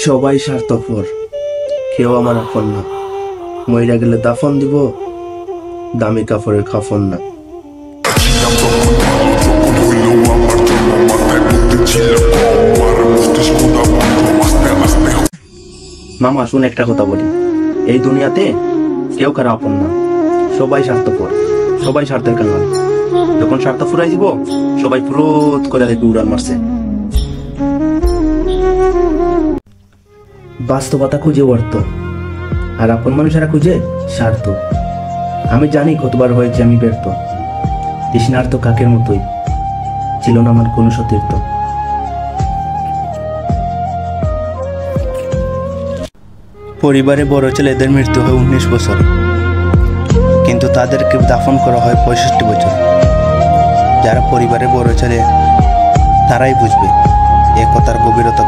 সবাই স্বার্থপর, কেউ আমার আপন না। মইরা গেলে দাফন দিব, দামি কাপড়ের কাফন না। মামা শুন, একটা কথা বলি, এই দুনিয়াতে কেউ কারো আপন না, সবাই স্বার্থপর, সবাই স্বার্থের কাঙ্গাল। যখন স্বার্থ ফুরাই দিব, সবাই ফুরত করে দেখবে উড়াল মারছে। বাস্তবতা খুঁজে অর্থ, আর আপন মানুষেরা খুঁজে স্বার্থ। আমি জানি কতবার হয়েছে আমি ব্যর্থ, তৃষ্ণার্ত কাকের মতোই ছিল না আমার কোনো সতীর্থ। পরিবারে বড় ছেলেদের মৃত্যু হয় 19 বছর, কিন্তু তাদেরকে দাফন করা হয় 65 বছর। যারা পরিবারে বড় ছেলে তারাই বুঝবে এ কথার গভীরতা।